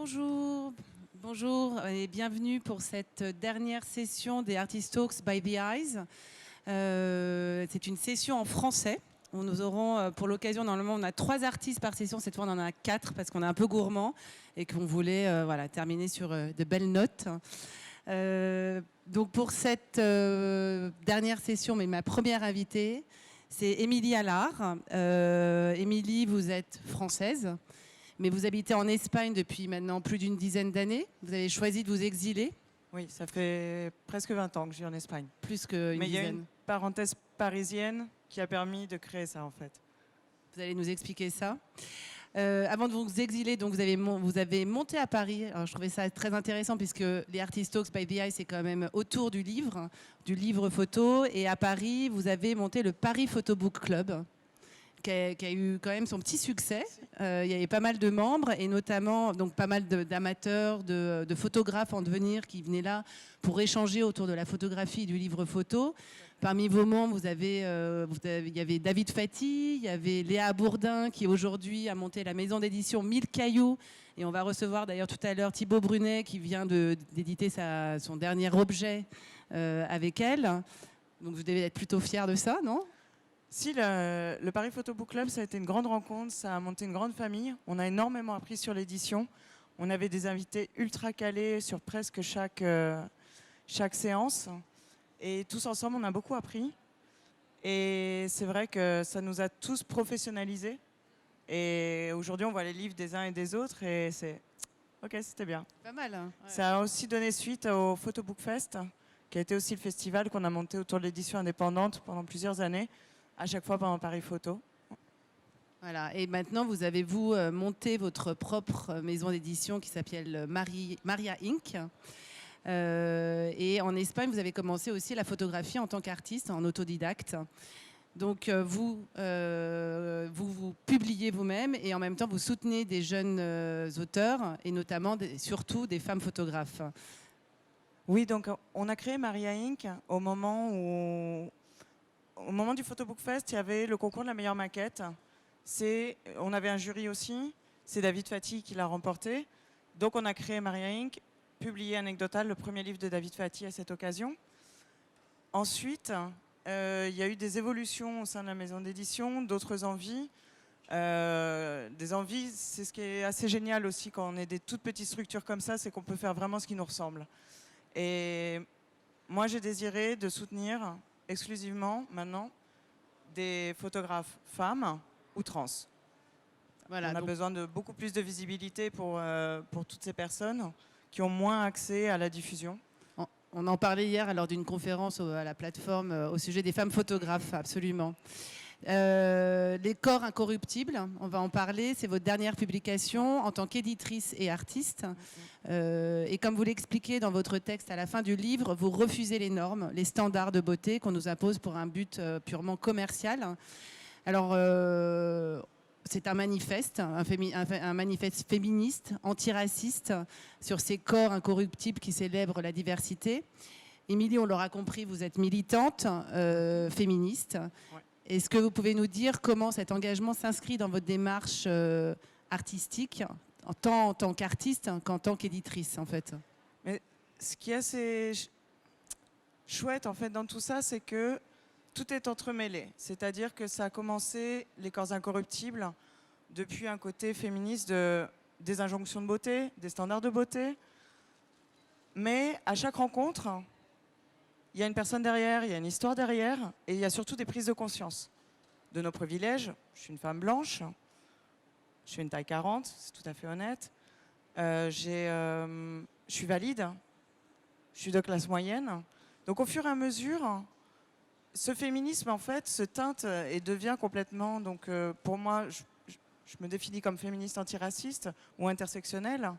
Bonjour, bonjour et bienvenue pour cette dernière session des Artist Talks by the Eyes. C'est une session en français. Nous aurons pour l'occasion, normalement on a 3 artistes par session, cette fois on en a 4 parce qu'on est un peu gourmand et qu'on voulait terminer sur de belles notes. Donc pour cette dernière session, mais ma première invitée, c'est Émilie Allard. Émilie, vous êtes française, mais vous habitez en Espagne depuis maintenant plus d'une dizaine d'années. Vous avez choisi de vous exiler. Oui, ça fait presque 20 ans que je vis en Espagne. Plus qu'une Mais il y a dizaine. une parenthèse parisienne qui a permis de créer ça en fait. Vous allez nous expliquer ça. Avant de vous exiler, donc vous avez monté à Paris. Alors, je trouvais ça très intéressant puisque les Artist Talks by the Eye, c'est quand même autour du livre photo. Et à Paris, vous avez monté le Paris Photo Book Club, qui a eu quand même son petit succès. Il y avait pas mal de membres et notamment donc pas mal d'amateurs, de photographes en devenir qui venaient là pour échanger autour de la photographie et du livre photo. Parmi vos membres, il y avait David Fati, il y avait Léa Bourdin qui aujourd'hui a monté la maison d'édition 1000 Cailloux. Et on va recevoir d'ailleurs tout à l'heure Thibaut Brunet qui vient d'éditer son dernier objet avec elle. Donc vous devez être plutôt fiers de ça, non ? Si, le Paris Photo Book Club, ça a été une grande rencontre, ça a monté une grande famille. On a énormément appris sur l'édition. On avait des invités ultra calés sur presque chaque séance. Et tous ensemble, on a beaucoup appris. Et c'est vrai que ça nous a tous professionnalisés. Et aujourd'hui, on voit les livres des uns et des autres. Et c'est... Ok, c'était bien. Pas mal, hein, ouais. Ça a aussi donné suite au Photo Book Fest, qui a été aussi le festival qu'on a monté autour de l'édition indépendante pendant plusieurs années, à chaque fois pendant Paris Photo. Voilà. Et maintenant, vous avez monté votre propre maison d'édition qui s'appelle Maria Inc. Et en Espagne, vous avez commencé aussi la photographie en tant qu'artiste, en autodidacte. Donc vous publiez vous-même et en même temps vous soutenez des jeunes auteurs et notamment surtout des femmes photographes. Oui, donc on a créé Maria Inc. Au moment du Photo Book Fest, il y avait le concours de la meilleure maquette. On avait un jury aussi, c'est David Fati qui l'a remporté. Donc on a créé Maria Inc., publié Anecdotal, le premier livre de David Fati à cette occasion. Ensuite, il y a eu des évolutions au sein de la maison d'édition, d'autres envies. Des envies, c'est ce qui est assez génial aussi quand on est des toutes petites structures comme ça, c'est qu'on peut faire vraiment ce qui nous ressemble. Et moi, j'ai désiré de soutenir exclusivement maintenant des photographes femmes ou trans. Voilà, on a besoin de beaucoup plus de visibilité pour toutes ces personnes qui ont moins accès à la diffusion. On en parlait hier lors d'une conférence à la plateforme au sujet des femmes photographes, absolument. Les corps incorruptibles, on va en parler, c'est votre dernière publication en tant qu'éditrice et artiste. Et comme vous l'expliquez dans votre texte à la fin du livre, vous refusez les normes, les standards de beauté qu'on nous impose pour un but purement commercial. Alors, c'est un manifeste, un manifeste féministe, antiraciste, sur ces corps incorruptibles qui célèbrent la diversité. Émilie, on l'aura compris, vous êtes militante, féministe. Ouais. Est-ce que vous pouvez nous dire comment cet engagement s'inscrit dans votre démarche artistique, tant en tant qu'artiste qu'en tant qu'éditrice, en fait? Mais ce qui est assez chouette, en fait, dans tout ça, c'est que tout est entremêlé. C'est-à-dire que ça a commencé, les corps incorruptibles, depuis un côté féministe des injonctions de beauté, des standards de beauté. Mais à chaque rencontre, il y a une personne derrière, il y a une histoire derrière, et il y a surtout des prises de conscience de nos privilèges. Je suis une femme blanche, je fais une taille 40, c'est tout à fait honnête. Je suis valide, je suis de classe moyenne. Donc au fur et à mesure, ce féminisme en fait se teinte et devient complètement, donc pour moi, je me définis comme féministe antiraciste ou intersectionnelle.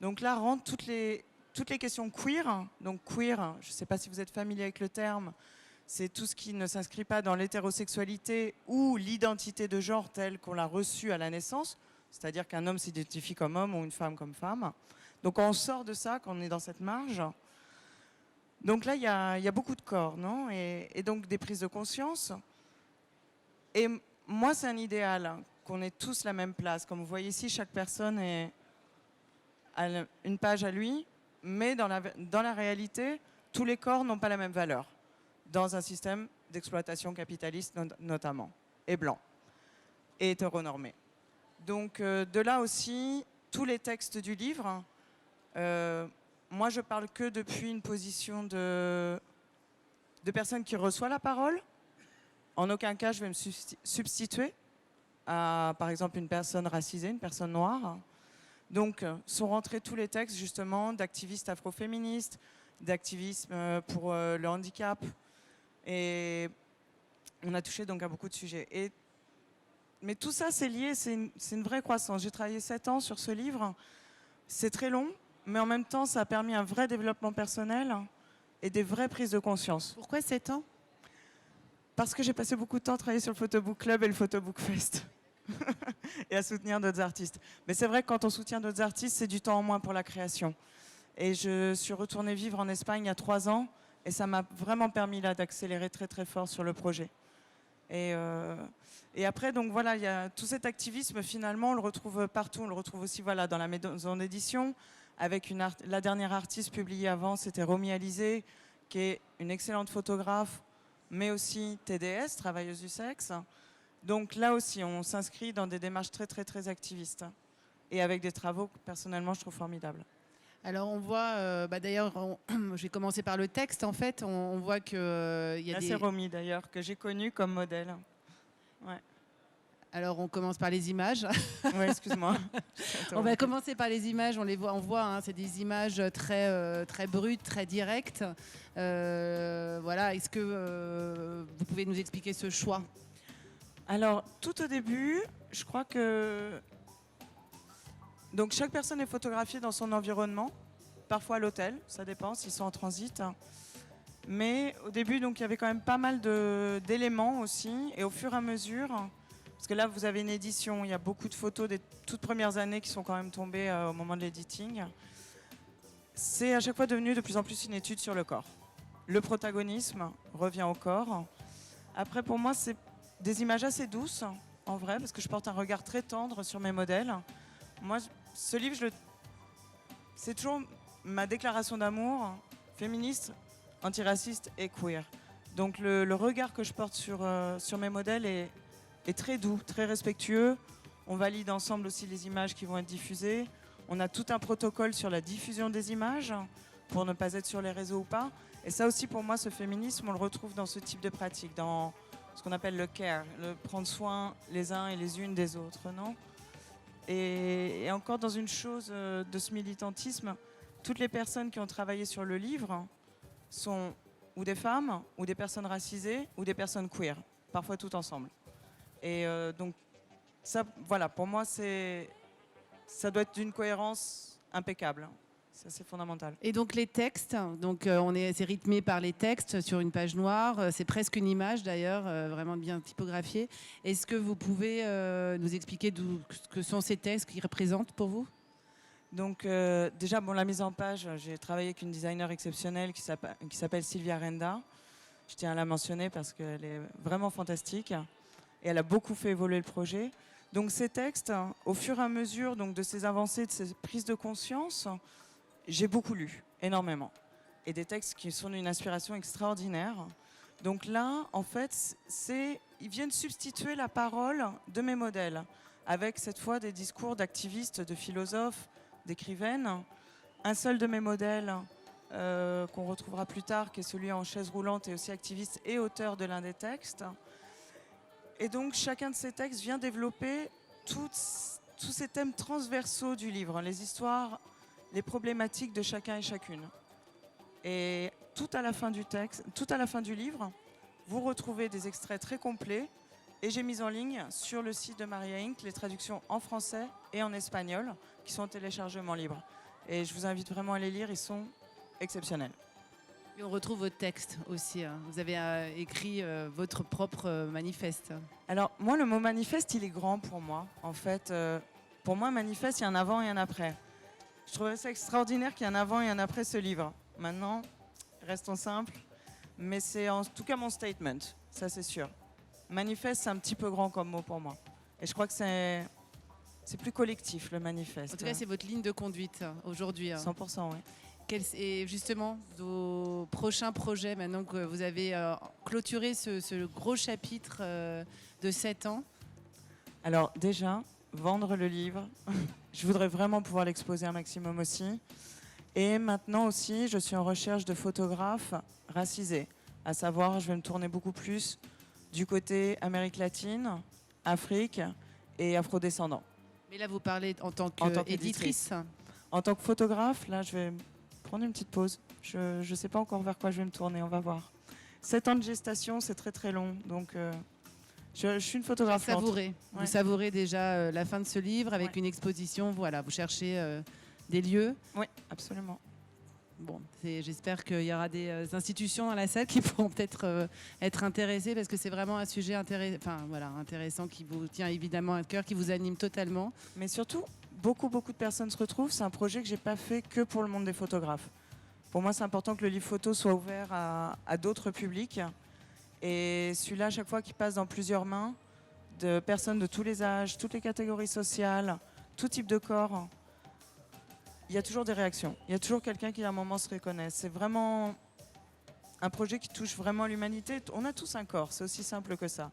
Donc là rentrent toutes les questions queer. Donc queer, je ne sais pas si vous êtes familier avec le terme, c'est tout ce qui ne s'inscrit pas dans l'hétérosexualité ou l'identité de genre telle qu'on l'a reçue à la naissance, c'est-à-dire qu'un homme s'identifie comme homme ou une femme comme femme. Donc on sort de ça quand on est dans cette marge. Donc là, il y a beaucoup de corps, non ? Et donc des prises de conscience. Et moi, c'est un idéal, qu'on ait tous la même place. Comme vous voyez ici, chaque personne a une page à lui, mais dans la réalité, tous les corps n'ont pas la même valeur, dans un système d'exploitation capitaliste notamment, et blanc, et hétéronormé. Donc de là aussi, tous les textes du livre, moi je parle que depuis une position de personne qui reçoit la parole. En aucun cas je vais me substituer à, par exemple, une personne racisée, une personne noire. Donc sont rentrés tous les textes justement d'activistes afroféministes, d'activisme pour le handicap. Et on a touché donc à beaucoup de sujets. Mais tout ça, c'est lié, c'est une vraie croissance. J'ai travaillé 7 ans sur ce livre. C'est très long, mais en même temps, ça a permis un vrai développement personnel et des vraies prises de conscience. Pourquoi 7 ans? Parce que j'ai passé beaucoup de temps à travailler sur le Photobook Club et le Photobook Fest. Et à soutenir d'autres artistes. Mais c'est vrai que quand on soutient d'autres artistes, c'est du temps en moins pour la création. Et je suis retournée vivre en Espagne il y a 3 ans et ça m'a vraiment permis là d'accélérer très très fort sur le projet. Et après, donc voilà, il y a tout cet activisme, finalement, on le retrouve partout. On le retrouve aussi voilà, dans la maison d'édition, avec la dernière artiste publiée avant, c'était Romy Alizé, qui est une excellente photographe, mais aussi TDS, travailleuse du sexe. Donc là aussi, on s'inscrit dans des démarches très, très, très activistes. Et avec des travaux que, personnellement, je trouve formidables. Alors on voit, d'ailleurs, j'ai commencé par le texte en fait, on voit qu'il y a là, des... c'est Romy d'ailleurs, que j'ai connue comme modèle. Ouais. Alors on commence par les images. Oui, excuse-moi. On va commencer par les images, on voit, hein, c'est des images très, très brutes, très directes. Voilà, est-ce que vous pouvez nous expliquer ce choix? Alors, tout au début, je crois que... Donc, chaque personne est photographiée dans son environnement, parfois à l'hôtel, ça dépend s'ils sont en transit. Mais au début, donc, il y avait quand même pas mal d'éléments aussi. Et au fur et à mesure, parce que là, vous avez une édition, il y a beaucoup de photos des toutes premières années qui sont quand même tombées au moment de l'editing. C'est à chaque fois devenu de plus en plus une étude sur le corps. Le protagonisme revient au corps. Après, pour moi, c'est des images assez douces, en vrai, parce que je porte un regard très tendre sur mes modèles. Moi, ce livre, c'est toujours ma déclaration d'amour féministe, antiraciste et queer. Donc le regard que je porte sur mes modèles est très doux, très respectueux. On valide ensemble aussi les images qui vont être diffusées. On a tout un protocole sur la diffusion des images pour ne pas être sur les réseaux ou pas. Et ça aussi, pour moi, ce féminisme, on le retrouve dans ce type de pratique, dans ce qu'on appelle le care, le prendre soin les uns et les unes des autres, non ? Et encore dans une chose de ce militantisme, toutes les personnes qui ont travaillé sur le livre sont ou des femmes, ou des personnes racisées, ou des personnes queer, parfois toutes ensemble. Et donc, ça, voilà, pour moi, ça doit être d'une cohérence impeccable. Ça, c'est fondamental. Et donc les textes, donc c'est rythmé par les textes sur une page noire. C'est presque une image d'ailleurs, vraiment bien typographiée. Est-ce que vous pouvez nous expliquer ce que sont ces textes qu'ils représentent pour vous? Donc déjà, bon, la mise en page, j'ai travaillé avec une designer exceptionnelle qui s'appelle Sylvia Renda. Je tiens à la mentionner parce qu'elle est vraiment fantastique et elle a beaucoup fait évoluer le projet. Donc ces textes, au fur et à mesure donc, de ces avancées, de ces prises de conscience, j'ai beaucoup lu, énormément. Et des textes qui sont d'une inspiration extraordinaire. Donc là, en fait, ils viennent substituer la parole de mes modèles, avec cette fois des discours d'activistes, de philosophes, d'écrivaines. Un seul de mes modèles, qu'on retrouvera plus tard, qui est celui en chaise roulante, est aussi activiste et auteur de l'un des textes. Et donc, chacun de ces textes vient développer tous ces thèmes transversaux du livre, les histoires, les problématiques de chacun et chacune. Et tout à la fin du texte, tout à la fin du livre, vous retrouvez des extraits très complets. Et j'ai mis en ligne sur le site de Maria Inc. les traductions en français et en espagnol qui sont en téléchargement libre. Et je vous invite vraiment à les lire, ils sont exceptionnels. Et on retrouve votre texte aussi. Hein. Vous avez écrit votre propre manifeste. Alors moi, le mot manifeste, il est grand pour moi. En fait, pour moi, manifeste, il y a un avant et un après. Je trouvais ça extraordinaire qu'il y ait un avant et un après ce livre. Maintenant, restons simples, mais c'est en tout cas mon statement, ça c'est sûr. Manifeste, c'est un petit peu grand comme mot pour moi. Et je crois que c'est plus collectif le manifeste. En tout cas, c'est votre ligne de conduite aujourd'hui. 100%, oui. Et justement, vos prochains projets, maintenant que vous avez clôturé ce gros chapitre de 7 ans? Alors déjà, vendre le livre. Je voudrais vraiment pouvoir l'exposer un maximum aussi. Et maintenant aussi, je suis en recherche de photographes racisés. À savoir, je vais me tourner beaucoup plus du côté Amérique latine, Afrique et afrodescendants. Mais là, vous parlez en tant En tant qu'éditrice. En tant que photographe, là, je vais prendre une petite pause. Je ne sais pas encore vers quoi je vais me tourner, on va voir. 7 ans de gestation, c'est très très long. Donc, je suis une photographe. Savourez. Ouais. Vous savourez déjà la fin de ce livre avec une exposition. Voilà, vous cherchez des lieux. Oui, absolument. Bon, j'espère qu'il y aura des institutions dans la salle qui pourront peut-être être intéressées parce que c'est vraiment un sujet intéressant qui vous tient évidemment à cœur, qui vous anime totalement. Mais surtout, beaucoup de personnes se retrouvent. C'est un projet que j'ai pas fait que pour le monde des photographes. Pour moi, c'est important que le livre photo soit ouvert à d'autres publics. Et celui-là, à chaque fois qu'il passe dans plusieurs mains, de personnes de tous les âges, toutes les catégories sociales, tout type de corps, il y a toujours des réactions. Il y a toujours quelqu'un qui à un moment se reconnaît. C'est vraiment un projet qui touche vraiment l'humanité. On a tous un corps, c'est aussi simple que ça.